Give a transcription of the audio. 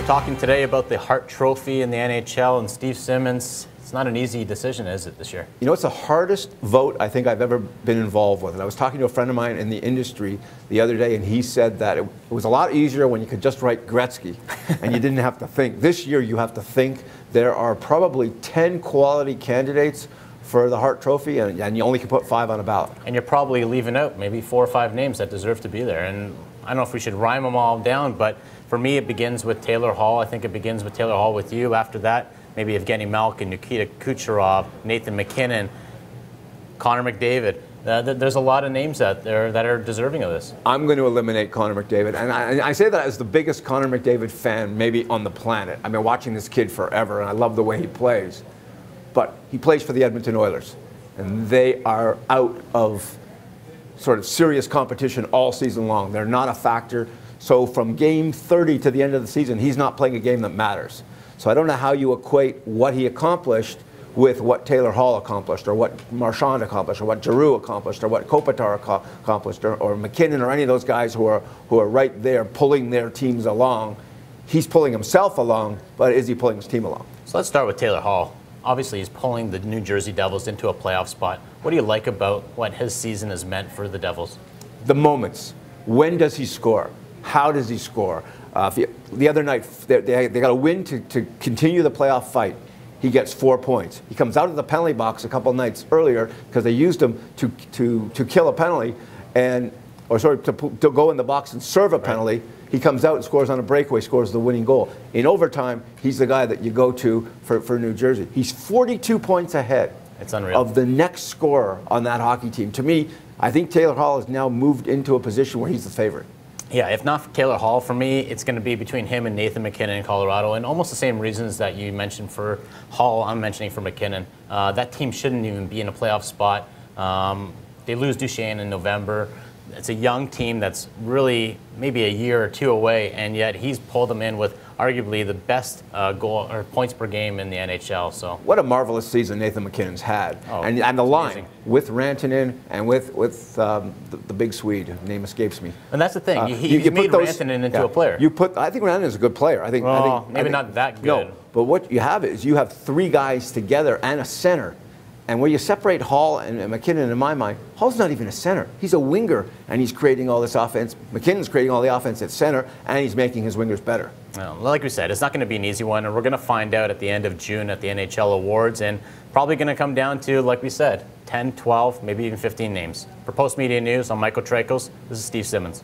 We're talking today about the Hart Trophy in the NHL, and Steve Simmons. It's not an easy decision, is it, this year? You know, it's the hardest vote I think I've ever been involved with. And I was talking to a friend of mine in the industry the other day, and he said that it was a lot easier when you could just write Gretzky and you didn't have to think. This year you have to think. There are probably 10 quality candidates for the Hart Trophy, and you only can put 5 on a ballot. And you're probably leaving out maybe 4 or 5 names that deserve to be there. And I don't know if we should rhyme them all down, but for me it begins with Taylor Hall. I think it begins with Taylor Hall with you. After that, maybe Evgeny Malkin, Nikita Kucherov, Nathan MacKinnon, Connor McDavid. There's a lot of names out there that are deserving of this. I'm going to eliminate Connor McDavid. And I say that as the biggest Connor McDavid fan maybe on the planet. I've been watching this kid forever, and I love the way he plays. But he plays for the Edmonton Oilers, and they are out of sort of serious competition all season long. They're not a factor. So from game 30 to the end of the season, he's not playing a game that matters. So I don't know how you equate what he accomplished with what Taylor Hall accomplished, or what Marchand accomplished, or what Giroux accomplished, or what Kopitar accomplished, or McKinnon, or any of those guys who are right there pulling their teams along. He's pulling himself along, but is he pulling his team along? So let's start with Taylor Hall. Obviously, he's pulling the New Jersey Devils into a playoff spot. What do you like about what his season has meant for the Devils? The moments. When does he score? How does he score? The other night, they got a win to continue the playoff fight. He gets 4 points. He comes out of the penalty box a couple of nights earlier because they used him to kill a penalty, to go in the box and serve a penalty. He comes out and scores on a breakaway, scores the winning goal. In overtime, he's the guy that you go to for New Jersey. He's 42 points ahead. It's unreal. Of the next scorer on that hockey team. To me, I think Taylor Hall has now moved into a position where he's the favorite. Yeah, if not for Taylor Hall, for me, it's going to be between him and Nathan MacKinnon in Colorado, and almost the same reasons that you mentioned for Hall, I'm mentioning for MacKinnon. That team shouldn't even be in a playoff spot. They lose Duchesne in November. It's a young team that's really maybe a year or two away, and yet he's pulled them in with arguably the best goal or points per game in the NHL. So what a marvelous season Nathan MacKinnon's had, and the line amazing. With Rantanen and with the big Swede, whose name escapes me. And that's the thing, you made Rantanen into a player. I think Rantanen is a good player. I think maybe not that good. No, but what you have is you have 3 guys together and a center. And where you separate Hall and MacKinnon, in my mind, Hall's not even a center. He's a winger, and he's creating all this offense. MacKinnon's creating all the offense at center, and he's making his wingers better. Well, like we said, it's not going to be an easy one, and we're going to find out at the end of June at the NHL Awards, and probably going to come down to, like we said, 10, 12, maybe even 15 names. For Post Media News, I'm Michael Tracos. This is Steve Simmons.